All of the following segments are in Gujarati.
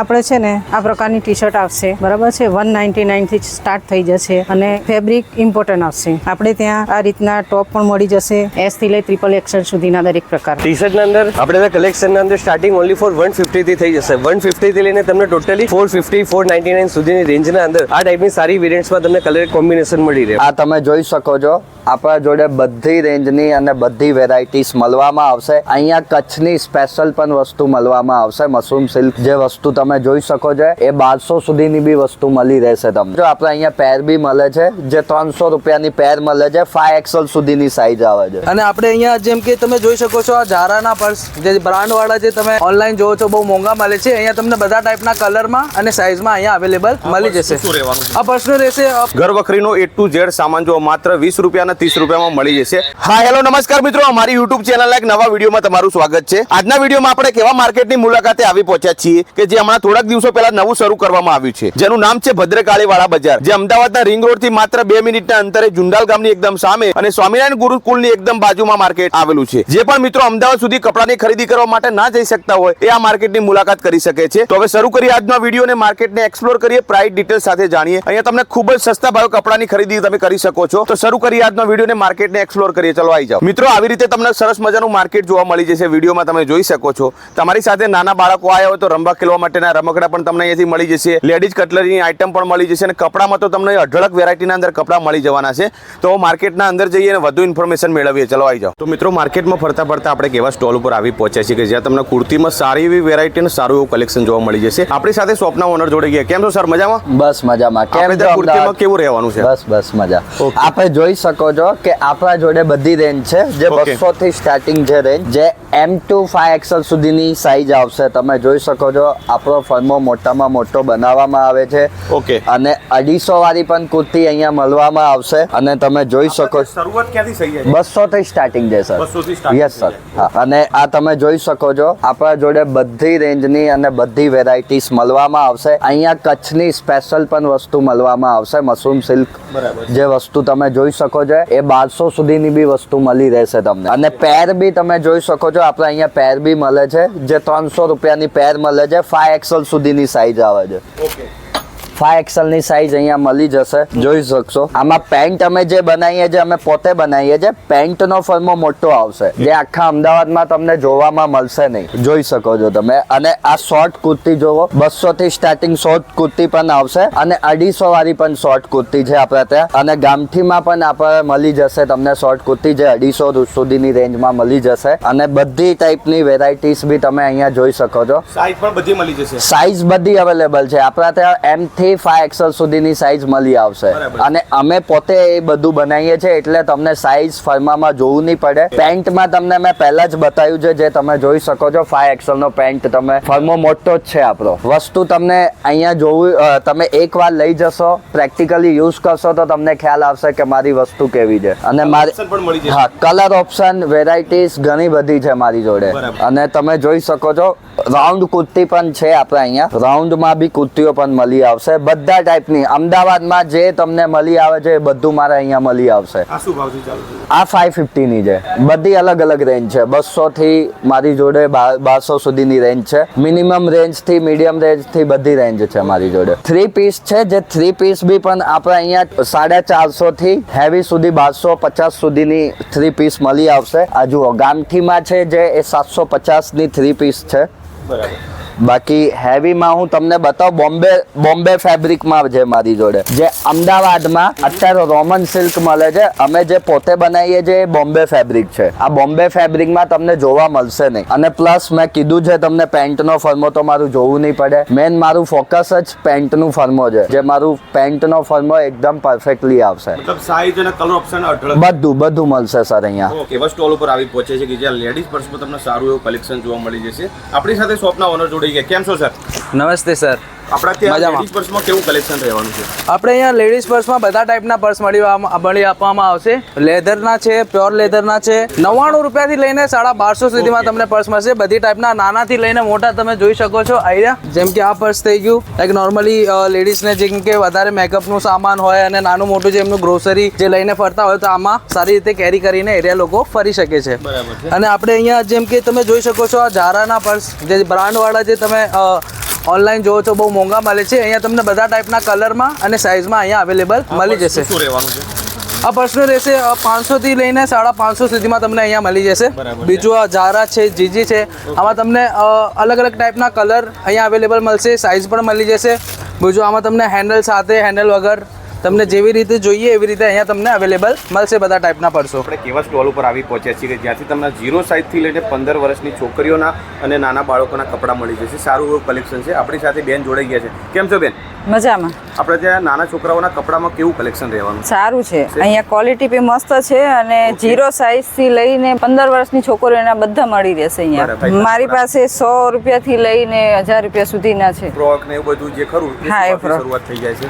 આપણે છે ને આ પ્રકારની ટી શર્ટ આવશે, બરાબર છે, 199 થી સ્ટાર્ટ થઈ જશે અને ફેબ્રિક ઇમ્પોર્ટન્ટ આવશે. આપણે ત્યાં આ રીતના ટોપ પણ મળી જશે, S થી લઈ XXL સુધીના દરેક પ્રકાર. ટી શર્ટ ના અંદર આપણે કલેક્શન ના અંદર સ્ટાર્ટિંગ ઓનલી ફોર 150 થી થઈ જશે. 150 થી લઈને તમને ટોટલી 450 499 સુધીની રેન્જ ના અંદર આ ટાઈપની સારી વેરિયન્ટ્સમાં તમને કલર કોમ્બિનેશન મળી રહે. આ તમે જોઈ શકો છો, આપણા જોડે બધી રેન્જની અને બધી વેરાયટીઝ મળવામાં આવશે. અહીંયા કચ્છની સ્પેશિયલ પણ વસ્તુ મળવામાં આવશે. મશરૂમ સિલ્ક જે વસ્તુ તમે જોઈ શકો છો એ 1200 સુધીની બી વસ્તુ મળી રહેશે તમને. જો આપણે અહીંયા પેર બી મળે છે જે 300 રૂપિયાની પેર મળે છે, 5XL સુધીની સાઈઝ આવે છે. અને આપણે અહીંયા જેમ કે તમે જોઈ શકો છો આ ઝારાના પર્સ જે બ્રાન્ડ વાળા જે તમે ઓનલાઈન જોવો છો બહુ મોંઘા મળે છે. અહીંયા તમને બધા ટાઈપના કલરમાં અને સાઈઝમાં અહીંયા અવેલેબલ મળી જશે. આ પર્સનો રહેશે ઘર વખરીનો A to Z સામાન જો માત્ર 20 રૂપિયા 30 રૂપિયામાં મળી જશે. હા હેલો નમસ્કાર મિત્રો, અમારી YouTube ચેનલ એક નવા વિડીયોમાં તમારું સ્વાગત છે. આજના વિડીયોમાં આપણે કેવા માર્કેટની મુલાકાતે આવી પહોંચ્યા છીએ કે જે હમણાં થોડાક દિવસો પહેલા નવું શરૂ કરવામાં આવ્યું છે, જેનું નામ છે ભદ્રકાળી વાળા બજાર, જે અમદાવાદના રિંગ રોડ થી માત્ર 2 મિનિટના અંતરે જુંડાલ ગામની એકદમ સામે અને સ્વામિનારાયણ ગુરુકુળની એકદમ બાજુમાં માર્કેટ આવેલું છે. જે પણ મિત્રો અમદાવાદ સુધી કપડાની ખરીદી કરવા માટે ના જઈ શકતા હોય એ આ માર્કેટની મુલાકાત કરી શકે છે. તો હવે શરૂ કરીએ આજનો વિડીયો અને માર્કેટને એક્સપ્લોર કરીએ, પ્રાઇસ ડિટેલ સાથે જાણીએ. અહીંયા તમને ખૂબ જ સસ્તા ભાવે કપડાની ખરીદી તમે કરી શકો છો. તો શરૂ કરીએ આજનો વિડીયો અને માર્કેટને એક્સપ્લોર કરીએ. ચલો આવી જાઓ મિત્રો. આવી રીતે તમને સરસ મજાનું માર્કેટ જોવા મળી જશે. વિડીયોમાં તમે જોઈ શકો છો. તમારી સાથે નાના બાળકો આવ્યા હોય તો રમવા ખેલવા માટેના રમકડા પણ તમને અહીંયાથી મળી જશે. લેડીઝ કટલરીની આઈટમ પણ મળી જશે અને કપડામાં તો તમને અઢળક વેરાયટીના અંદર કપડા મળી જવાના છે. તો માર્કેટના અંદર જઈએ અને વધુ ઇન્ફોર્મેશન મેળવીએ. ચલો આવી જાઓ. તો મિત્રો માર્કેટમાં ફરતા ફરતા આપણે કેવા સ્ટોલ ઉપર આવી પહોંચ્યા છીએ કે જ્યાં તમને કુર્તીમાં સારી એવી વેરાયટી અને સારું એવું કલેક્શન જોવા મળી જશે. આપણી સાથે શોપના ઓનર જોડે ગયા. કેમ છો સર? મજામાં? બસ મજામાં. કેમ છો? કુર્તીમાં કેવું રહેવાનું છે? બસ મજા. આપણે જોઈ શકો છો કે આપણા જોડે બધી રેન્જ છે જે 200 થી સ્ટાર્ટિંગ છે રેન્જ, જે M to 5XL સુધીની સાઈઝ આવશે. તમે જોઈ શકો છો આપણો ફર્મો મોટામાં મોટો બનાવવામાં આવે છે. ઓકે. અને 250 વાળી પણ કુર્તી અહીંયા મળવામાં આવશે. અને તમે જોઈ શકો શરૂઆત ક્યાંથી થઈ જાય? 200 થી સ્ટાર્ટિંગ છે સર. 200 થી સ્ટાર્ટિંગ. Yes sir. હા. અને આ તમે જોઈ શકો છો આપણા જોડે બધી રેન્જની અને બધી વેરાયટીઝ મળવામાં આવશે. અહીંયા કચ્છની સ્પેશિયલ પણ વસ્તુ મળવામાં આવશે. મશરૂમ સિલ્ક જે વસ્તુ તમે જોઈ શકો છો એ 1200 સુધીની બી વસ્તુ મળી રહેશે તમને. અને પેર બી તમે જોઈ શકો છો આપણે અહીંયા પેર બી મળે છે જે 300 રૂપિયાની પેર મળે છે, 5XL સુધીની સાઈઝ આવે છે. ઓકે. 5XL ની સાઈઝ અહીંયા મળી જશે, જોઈ શકશો. આમાં પેન્ટ અમે જે બનાવીએ છીએ અમે પોતે બનાવીએ છીએ. પેન્ટ નો ફર્મો મોટો આવશે જે આખા અમદાવાદમાં તમને જોવામાં મળશે નહીં, જોઈ શકો છો તમે. અને આ શોર્ટ કુર્તી જોવો, 200 થી સ્ટાર્ટિંગ શોર્ટ કુર્તી પણ આવશે અને 250 વાળી પણ શોર્ટ કુર્તી છે આપણે ત્યાં. અને ગામઠીમાં પણ આપણે મળી જશે તમને શોર્ટ કુર્તી જે 250 સુધીની રેન્જમાં મળી જશે. અને બધી ટાઈપની વેરાયટીઝ બી તમે અહીંયા જોઈ શકો છો. સાઈઝ પણ બધી મળી જશે. સાઈઝ બધી અવેલેબલ છે આપણા ત્યાં. M થી 5XL સુધીની સાઈઝ મળી આવશે. અને અમે પોતે એ બધું બનાવીએ છીએ એટલે તમને સાઈઝ ફર્મામાં જોવું નહીં પડે. પેન્ટમાં તમને મેં પહેલા જ બતાવ્યું છે જે તમે જોઈ શકો છો. 5XL નો પેન્ટ તમે ફર્મો મોટો જ છે આપણો. વસ્તુ તમને અહીંયા જોવું, તમે એકવાર લઈ જશો, પ્રેક્ટિકલી યુઝ કરશો તો તમને ખ્યાલ આવશે કે મારી વસ્તુ કેવી છે. અને મારી હા કલર ઓપ્શન વેરાયટીઝ ઘણી બધી છે મારી જોડે. અને તમે જોઈ શકો છો રાઉન્ડ કુર્તી પણ છે આપણે અહીંયા. રાઉન્ડમાં બી કુર્તીઓ પણ મળી આવશે. બધા ટાઈપની અમદાવાદમાં જે તમને મળી આવે છે એ બધું મારે અહીંયા મળી આવશે. આ શું ભાવથી ચાલુ છે? આ 550 ની છે. બધી અલગ અલગ રેન્જ છે. 200 થી મારી જોડે 1200 સુધીની રેન્જ છે. મિનિમમ રેન્જ થી મીડિયમ રેન્જ થી બધી રેન્જ છે મારી જોડે. 3 પીસ છે જે 3 પીસ બી પણ આપણે અહીંયા 450 થી હેવી સુધી 1250 સુધીની 3 પીસ મળી આવશે. આ જુઓ ગામઠીમાં છે જે એ 750 ની 3 પીસ છે. બરાબર. બાકી હેવીમાં હું તમને બતાવું, બોમ્બે ફેબ્રિકમાં છે મારી જોડે. જે અમદાવાદમાં અત્યારે રોમન સિલ્ક મળે છે, અમે જે પોતે બનાવીએ છીએ એ બોમ્બે ફેબ્રિક છે. આ બોમ્બે ફેબ્રિકમાં તમને જોવા મળશે નહીં. અને પ્લસ મેં કીધું છે તમને પેન્ટનો ફર્મો તો મારું જોવું નહીં પડે. મેન મારું ફોકસ જ પેન્ટનું ફર્મો છે, જે મારું પેન્ટનો ફર્મો એકદમ પરફેક્ટલી આવશે. મતલબ સાઈઝ અને કલર ઓપ્શન અઢળક બધું મળશે સર અહીંયા. ઓકે. એવા સ્ટોલ ઉપર આવી પહોંચે છે કે જ્યાં લેડીઝ પર્સમાં તમને સારું એવું કલેક્શન જોવા મળી જશે. આપણી સાથે શોપના ઓનર જોડે ગયા. કેમ છો સર? નમસ્તે સર. આપણા ત્યાં લેડીઝ પર્સમાં કેવું કલેક્શન રહેવાનું છે? આપણે અહીંયા લેડીઝ પર્સમાં બધા ટાઈપના પર્સ મળી આપવામાં આવશે. લેધરના છે, પ્યોર લેધરના છે. 99 રૂપિયાથી લઈને 1250 સુધીમાં તમને પર્સ મળશે. બધી ટાઈપના નાનાથી લઈને મોટા તમે જોઈ શકો છો અહીંયા. જેમ કે આ પર્સ થઈ ગયું, લાઈક નોર્મલી લેડીઝને જેમ કે વધારે મેકઅપનું સામાન હોય અને નાનું મોટું જે એમનું ગ્રોસરી જે લઈને ફરતા હોય તો આમાં સારી રીતે કેરી કરીને એરિયા લોકો ફરી શકે છે. અને આપણે અહીંયા જેમ કે તમે જોઈ શકો છો આ ઝારાના પર્સ જે બ્રાન્ડ વાળા જે તમે ઓનલાઈન જોવો છો બહુ મોંઘા મળે છે, અહીંયા તમને બધા ટાઈપના કલરમાં અને સાઇઝમાં અહીંયા અવેલેબલ મળી જશે. શું રહેવાનું છે? આ પર્સનું રહેશે 500 થી લઈને 550 સુધીમાં તમને અહીંયા મળી જશે. બીજું આ ઝારા છે, જીજી છે, આમાં તમને અલગ અલગ ટાઈપના કલર અહીંયા અવેલેબલ મળશે, સાઇઝ પણ મળી જશે. બીજું આમાં તમને હેન્ડલ સાથે, હેન્ડલ વગર, તમને જેવી રીતે જોઈએ એવી રીતે અહીંયા તમને અવેલેબલ મળશે બધા ટાઈપના પર્સો. આપણે કેવા સ્ટોલ ઉપર આવી પહોંચ્યા છીએ કે જ્યાંથી તમને 0 સાઇઝથી લઈને 15 વર્ષની છોકરીઓના અને નાના બાળકોના કપડાં મળી જશે. સારું એવું કલેક્શન છે. આપણી સાથે બેન જોડાઈ ગયા છે. કેમ છો બેન? મજામાં. આપણે ત્યાં નાના છોકરાઓના કપડામાં કેવું કલેક્શન રહેવાનું? સારું છે. અહીંયા ક્વોલિટી બી મસ્ત છે અને 0 સાઇઝ થી લઈને 15 વર્ષની છોકરીઓના બધા મળી રહેશે અહીંયા. મારી પાસે 100 રૂપિયાથી લઈને 1000 રૂપિયા સુધીના છે. ફ્રોક ને એવું બધું જે ખરું એ હા, એ શુરુઆતથી ફ્રોક. શરૂઆત થઈ જાય છે.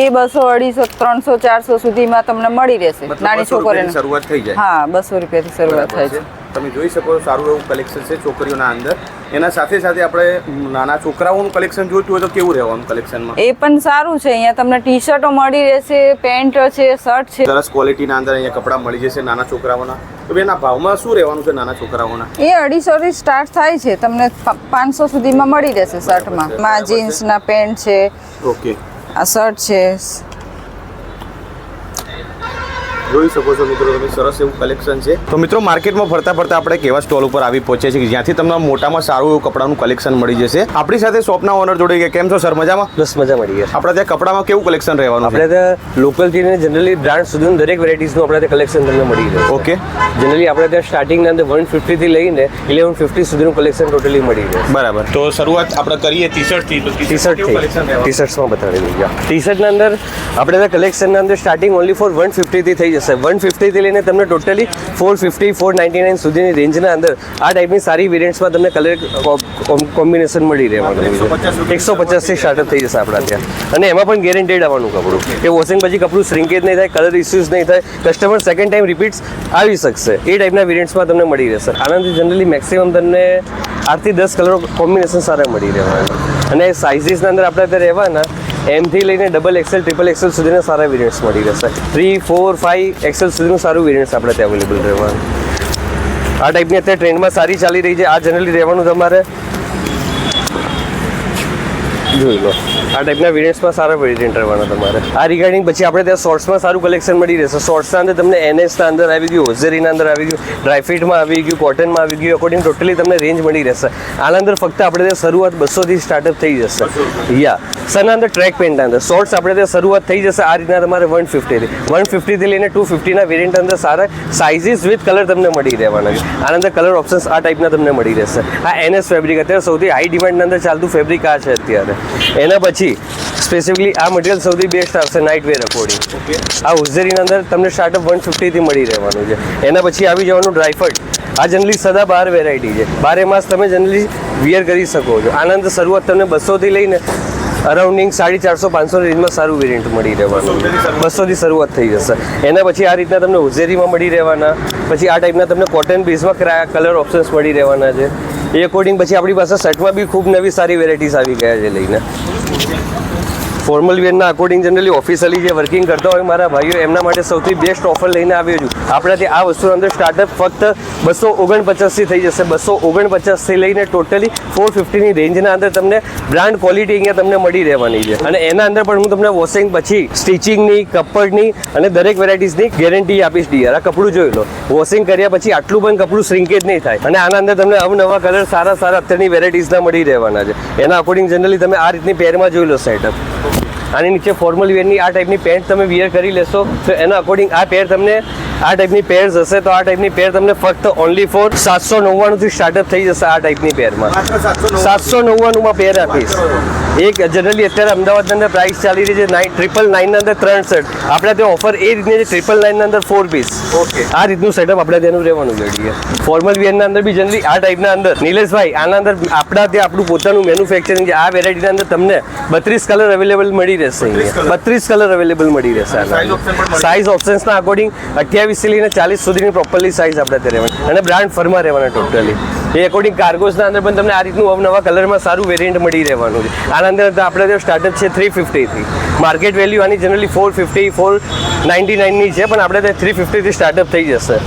એ 200, 250, 300, 400 સુધીમાં તમને મળી રહેશે મતલબ નાની 200 રૂપિયાથી છોકરીઓને. શરૂઆત થઈ જાય. હા, 200 રૂપિયાથી શરૂઆત થાય છે. તમે જોઈ શકો છો સારું એવું કલેક્શન છે છોકરીઓના અંદર. એના સાથે સાથે આપણે નાના છોકરાઓનું કલેક્શન જોઈતું હોય તો કેવું રહેવાનું કલેક્શનમાં? એ પણ સારું છે. અહીંયા તમને ટી શર્ટો મળી રહેશે, પેન્ટ છે, શર્ટ છે. સરસ ક્વોલિટીના અંદર અહીંયા કપડાં મળી જશે નાના છોકરાઓના. તો બેન આ ભાવમાં શું રહેવાનું છે નાના છોકરાઓના? એ 250 થી સ્ટાર્ટ થાય છે, તમને 500 સુધીમાં મળી રહેશે શર્ટમાં. માં જીન્સના પેન્ટ છે, ઓકે, આ શર્ટ છે. જોઈ શકો છો મિત્રો તમે, સરસ એવું કલેક્શન છે. તો મિત્રો માર્કેટમાં ફરતા ફરતા આપણે કેવા સ્ટોલ ઉપર આવી પહોંચ્યા છીએ જ્યાંથી તમને મોટામાં સારું એવું કપડાનું કલેક્શન મળી જશે. આપણી સાથે શોપના ઓનર જોડે ગયા. કેમ છો સર? મજામાં? બસ મજા મળી ગયા. આપણે ત્યાં કપડામાં કેવું કલેક્શન રહેવાનું આપણે છે? ત્યાં લોકલથી ને જનરલી બ્રાન્ડ સુધીનું દરેક વેરાયટીઝનું આપણે ત્યાં કલેક્શન તમને મળી જશે. ઓકે, જનરલી આપણે ત્યાં સ્ટાર્ટિંગના અંદર 150 થી લઈને 1150 સુધીનું કલેક્શન ટોટલી મળી જશે. બરાબર. તો શરૂઆત આપણે કરીએ ટી-શર્ટથી. તો ટી શર્ટ ટી શર્ટ્સમાં બતાવી દઈએ. ટી શર્ટના અંદર આપણે ત્યાં કલેક્શનના અંદર સ્ટાર્ટિંગ ઓનલી ફોર 150 થી થઈ જશે. 150 થી લઈને તમને ટોટલી 450 499 સુધીની રેન્જના અંદર આ ટાઈપની સારી વેરિયન્ટ્સમાં તમને કલર કોમ્બિનેશન મળી રહેવાનું છે. 150 થી સ્ટાર્ટઅપ થઈ જશે આપણા ત્યાં. અને એમાં પણ ગેરંટેડ આવવાનું કપડું કે વોશિંગ પછી કપડું શ્રિંકેજ નહીં થાય, કલર ઇસ્યુઝ નહીં થાય, કસ્ટમર સેકન્ડ ટાઈમ રિપીટ્સ આવી શકશે એ ટાઈપના વેરિયન્ટ્સમાં તમને મળી રહેશે. આનાથી જનરલી મેક્સિમમ તમને 8 થી 10 કલર કોમ્બિનેશન સારા મળી રહેવાના. અને સાઇઝીસના અંદર આપણે ત્યાં રહેવાના એમથી લઈને XXL, XXL સુધીના સારા વેરિયન્ટ્સ મળી રહેશે. 3, 4, 5 XL સુધીનું સારું વેરિયન્ટ્સ આપણે ત્યાં અવેલેબલ રહેવાનું. આ ટાઈપની અત્યારે ટ્રેન્ડમાં સારી ચાલી રહી છે. આ જનરલી રહેવાનું તમારે જોઈ લો. આ ટાઈપના વેરિયન્ટ્સમાં સારા વેરિયન્ટ રહેવાના તમારે. આ રિગાર્ડિંગ પછી આપણે ત્યાં શોર્ટ્સમાં સારું કલેક્શન મળી રહેશે. શોર્ટ્સના અંદર તમને NSના અંદર આવી ગયું, હોઝેરીના અંદર આવી ગયું, ડ્રાયફિટમાં આવી ગયું, કોટનમાં આવી ગયું, અકોર્ડિંગ ટોટલી તમને રેન્જ મળી રહેશે. આના અંદર ફક્ત આપણે ત્યાં શરૂઆત 200 થી સ્ટાર્ટઅપ થઈ જશે. યા સરના અંદર ટ્રેક પેન્ટના અંદર શોર્ટ્સ આપણે ત્યાં શરૂઆત થઈ જશે આ રીતના તમારે 150 થી 150 થી લઈને 250ના વેરિયન્ટ અંદર સારા સાઇઝીસ વિથ કલર તમને મળી રહેવાના છે. આના અંદર કલર ઓપ્શન્સ આ ટાઈપના તમને મળી રહેશે. આ NS ફેબ્રિક અત્યારે સૌથી હાઈ ડિમાન્ડના અંદર ચાલતું ફેબ્રિક આ છે અત્યારે. એના પછી સ્પેસિફિકલી આ મટીરિયલ સૌથી બેસ્ટ આવશે નાઇટ વેર અકોર્ડિંગ. આ હોઝેરીના અંદર તમને સ્ટાર્ટઅપ 150 થી મળી રહેવાનું છે. એના પછી આવી જવાનું ડ્રાયફટ. આ જનરલી સદા 12 વેરાયટી છે. 12 માસ તમે જનરલી વિયર કરી શકો છો. આના અંદર શરૂઆત તમને 200 થી લઈને અરાઉન્ડિંગ 450-500 રેન્જમાં સારું વેરિયન્ટ મળી રહેવાનું. 200 થી શરૂઆત થઈ જશે. એના પછી આ રીતના તમને હોઝેરીમાં મળી રહેવાના. પછી આ ટાઈપના તમને કોટન બેઝમાં કલર ઓપ્શન્સ મળી રહેવાના છે. એ અકોર્ડિંગ પછી આપણી પાસે શર્ટમાં બી ખૂબ નવી સારી વેરાયટીઝ આવી ગયા છે લઈને. ફોર્મલ વેરના અકોર્ડિંગ જનરલી ઓફિશિયલી જે વર્કિંગ કરતા હોય મારા ભાઈઓ એમના માટે સૌથી બેસ્ટ ઓફર લઈને આવ્યો છું. આપણાથી આ વસ્તુનો અંદર સ્ટાર્ટઅપ ફક્ત 249 થી થઈ જશે. 249 થી લઈને ટોટલી 450ની રેન્જના અંદર તમને બ્રાન્ડ ક્વોલિટી અહીંયા તમને મળી રહેવાની છે. અને એના અંદર પણ હું તમને વોશિંગ પછી સ્ટિચિંગની, કપડની અને દરેક વેરાયટીઝની ગેરંટી આપીશ. ડીઆર આ કપડું જોઈ લો. વોશિંગ કર્યા પછી આટલું પણ કપડું શ્રિંકેજ નહીં થાય. અને આના અંદર તમને અવનવા કલર સારા અત્યારની વેરાયટીઝના મળી રહેવાના છે. એના અકોર્ડિંગ જનરલી તમે આ રીતની પેરમાં જોઈ લો સેટઅપ. આની નીચે ફોર્મલ વેરની આ ટાઈપની પેન્ટ તમે વિયર કરી લેશો તો એના અકોર્ડિંગ આ પેર તમને આ ટાઈપની પેર્સ હશે તો આ ટાઈપની પેર તમને ફક્ત ઓનલી ફોર 799 થી સ્ટાર્ટઅપ થઈ જશે. આ ટાઈપની પેરમાં 799 માં પેર આપીશ. એક જનરલી અત્યારે અમદાવાદની અંદર પ્રાઇસ ચાલી રહી છે 999 ના અંદર 3 શર્ટ. આપણે ત્યાં ઓફર એ રીતની છે 999 ના અંદર 4 પીસ. ઓકે, આ રીતનું સેટઅપ આપણે ત્યાંનું રહેવાનું જોઈએ. ફોર્મલ વેરના અંદર બી જનરલી આ ટાઈપના અંદર નિલેશભાઈ આના અંદર આપણા ત્યાં આપણું પોતાનું મેન્યુફેક્ચરિંગ છે. આ વેરાયટીના અંદર તમને 32 કલર અવેલેબલ મળી રહેશે. 32 કલર અવેલેબલ મળી રહેશે. સાઇઝ ઓપ્શન્સના અકોર્ડિંગ 28 થી લઈને 40 સુધીની પ્રોપરલી સાઇઝ આપણે ત્યાં રહેવાની અને બ્રાન્ડ ફરમાં રહેવાના ટોટલી. એ અકોર્ડિંગ કાર્ગોસના અંદર પણ તમને આ રીતનું અવનવા કલરમાં સારું વેરિયન્ટ મળી રહેવાનું છે. આના અંદર આપણે ત્યાં સ્ટાર્ટઅપ છે 350 થી. માર્કેટ વેલ્યુ આની જનરલી 450 499ની છે પણ આપણે ત્યાં 350 થી સ્ટાર્ટઅપ થઈ જશે.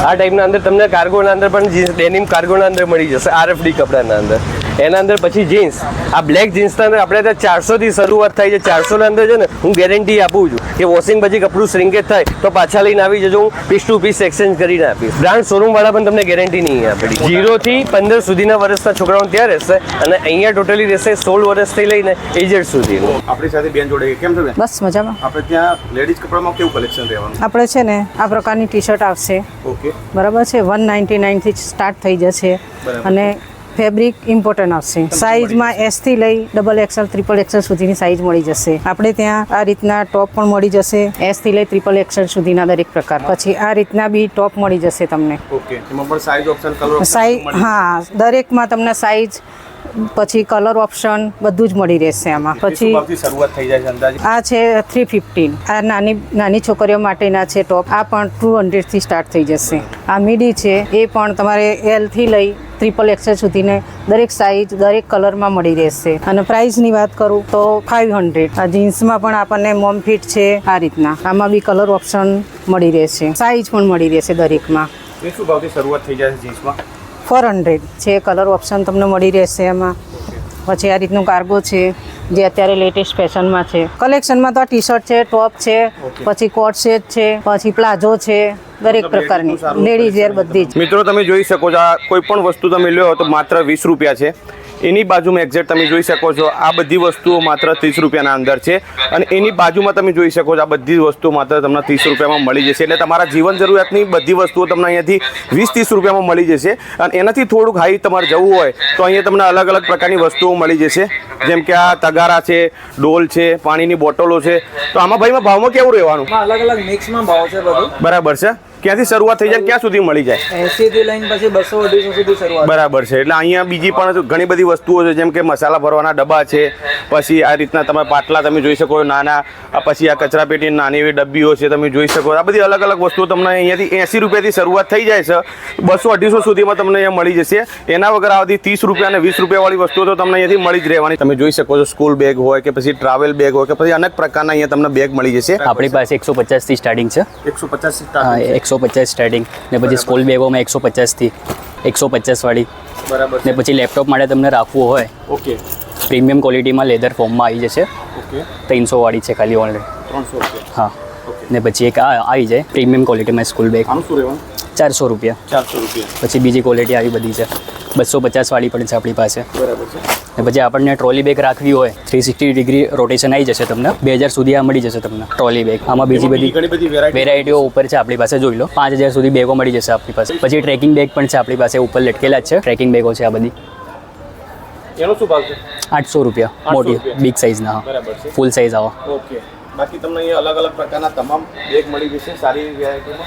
આ ટાઈપના અંદર તમને કાર્ગોના અંદર પણ ડેનિમ કાર્ગોના અંદર મળી જશે RFD કપડાના અંદર. એના અંદર પછી જીન્સ, આ બ્લેક જીન્સના અંદર આપણે ત્યાં 400 થી શરૂઆત થાય છે. 400 ના અંદર છે ને હું ગેરંટી આપું છું કે વોશિંગ પછી કપડું શ્રિંકેજ થાય તો પાછા લઈને આવી જજો, હું પીસ ટુ પીસ એક્સચેન્જ કરીને આપીશ. બ્રાન્ડ શોરૂમ વાળા પણ તમને ગેરંટી નહીં આપે. 0 થી 15 સુધીના વર્ષના છોકરાઓ ત્યાં રહેશે અને અહીંયા ટોટલી રહેશે 16 વર્ષથી લઈને એજેડ સુધી. આપણી સાથે બેન જોડે કેમ છે બેન? બસ મજામાં. આપણે ત્યાં લેડીઝ કપડામાં કેવું કલેક્શન રહેવાનું? આપણે છે ને આ પ્રકારની ટી શર્ટ આવશે, ઓકે, બરાબર છે. 199 થી સ્ટાર્ટ થઈ જશે બરાબર. અને ફેબ્રિક ઇમ્પોર્ટન્ટ આવશે. સાઇઝમાં S થી લઈ XXL, XXL સુધીની સાઇઝ મળી જશે. આપણે ત્યાં આ રીતના ટોપ પણ મળી જશે, S થી લઈ XXL સુધીના દરેક પ્રકાર. પછી આ રીતના બી ટોપ મળી જશે તમને. ઓકે, એમાં પણ સાઇઝ ઓપ્શન, કલર સાઇઝ, હા, દરેકમાં તમને સાઇઝ પછી કલર ઓપ્શન બધું જ મળી રહેશે આમાં. પછી ભાવથી શરૂઆત થઈ જાય છે અંદાજે? આ છે 315. આ નાની છોકરીઓ માટેના છે ટોપ. આ પણ 200 થી સ્ટાર્ટ થઈ જશે. આ મીડી છે, એ પણ તમારે L થી લઈ XXL સુધીને દરેક સાઇઝ દરેક કલરમાં મળી રહેશે. અને પ્રાઇસની વાત કરું તો 500. આ જીન્સમાં પણ આપણને મોમ ફિટ છે આ રીતના. આમાં બી કલર ઓપ્શન મળી રહેશે, સાઇઝ પણ મળી રહેશે દરેકમાં. એ શું ભાવથી શરૂઆત થઈ જાય છે જીન્સમાં? 400 છે. કલર ઓપ્શન તમને મળી રહેશે એમાં. પછી આ રીતનું કાર્ગો છે જે અત્યારે લેટેસ્ટ ફેશનમાં છે. કલેક્શનમાં તો ટી શર્ટ છે, ટોપ છે, પછી કોટ સેટ છે, પછી પ્લાઝો છે, દરેક પ્રકારની લેડીઝ વેર બધી જ. મિત્રો તમે જોઈ શકો છો આ કોઈ પણ વસ્તુ તમે લ્યો તો માત્ર 20 રૂપિયા છે. એની બાજુમાં એક્ઝેક્ટ તમે જોઈ શકો છો આ બધી વસ્તુઓ માત્ર 30 રૂપિયાના અંદર છે. અને એની બાજુમાં તમે જોઈ શકો છો આ બધી વસ્તુઓ માત્ર તમને 30 રૂપિયામાં મળી જશે. એટલે તમારા જીવન જરૂરિયાતની બધી વસ્તુઓ તમને અહીંયાથી 20-30 રૂપિયામાં મળી જશે. અને એનાથી થોડુંક હાઈ તમારે જવું હોય તો અહીંયા તમને અલગ અલગ પ્રકારની વસ્તુઓ મળી જશે. જેમ કે આ તગારા છે, ડોલ છે, પાણીની બોટલો છે. તો આમાં ભાવમાં કેવું રહેવાનું? અલગ અલગ મિક્સમાં ભાવ છે બધું. બરાબર છે. ક્યાંથી શરૂઆત થઈ જાય, ક્યાં સુધી મળી જાય? 80 થી લઈને પછી 200-250 સુધી શરૂઆત. બરાબર છે. એટલે અહીંયા બીજી પણ ઘણી બધી વસ્તુઓ છે, જેમ કે મસાલા ભરવાના ડબ્બા છે, પછી આ રીતના તમે પાટલા તમે જોઈ શકો નાના, પછી આ કચરા પેટીની નાની એવી ડબ્બીઓ છે તમે જોઈ શકો. આ બધી અલગ અલગ વસ્તુઓ તમને અહીંયાથી 80 રૂપિયાથી શરૂઆત થઈ જાય છે. 200-250 સુધીમાં તમને અહીંયા મળી જશે. એના વગર આવતી 30 રૂપિયા અને 20 રૂપિયાવાળી વસ્તુઓ તો તમને અહીંયાથી મળી જ રહેવાની. તમે જોઈ શકો છો સ્કૂલ બેગ હોય કે પછી ટ્રાવેલ બેગ હોય કે પછી અનેક પ્રકારના અહીંયા તમને બેગ મળી જશે. આપણી પાસે 150 થી સ્ટાર્ટિંગ છે. 150 સ્ટાર્ટિંગ ને પછી સ્કૂલ બેગોમાં 150 થી 150 વાળી. બરાબર ને પછી લેપટોપ માટે તમને રાખવું હોય ઓકે, પ્રીમિયમ ક્વોલિટીમાં લેધર ફોર્મમાં આવી જશે. ઓકે, 300 વાળી છે ખાલી ઓનલાઈન. 300 રૂપિયા. હા. ને પછી એક આ આવી જાય પ્રીમિયમ ક્વોલિટીમાં સ્કૂલ બેગ, આનું શું રહેવાનું? 400 રૂપિયા. 400 રૂપિયા. પછી બીજી ક્વોલિટી આવી બધી છે, 250 વાળી પણ છે આપણી પાસે. બરાબર છે. ને પછી આપણને ટ્રોલી બેગ રાખવી હોય 360 ડિગ્રી રોટેશન આવી જશે તમને. 2000 સુધી આ મળી જશે તમને ટ્રોલી બેગ. આમાં બીજી બધી ઘણી બધી વેરાયટીઓ ઉપર છે આપણી પાસે, જોઈ લો. 5000 સુધી બેગો મળી જશે આપણી પાસે. પછી ટ્રેકિંગ બેગ પણ છે આપણી પાસે, ઉપર લટકેલા જ છે ટ્રેકિંગ બેગો છે આ બધી. એનો શું ભાવ છે? 800 રૂપિયા મોટી બિગ સાઇઝના. હા, બરાબર છે. ફૂલ સાઇઝ આવો. ઓકે, બાકી તમને અહીંયા અલગ અલગ પ્રકારના તમામ બેગ મળી જશે સારી વેરાયટીમાં.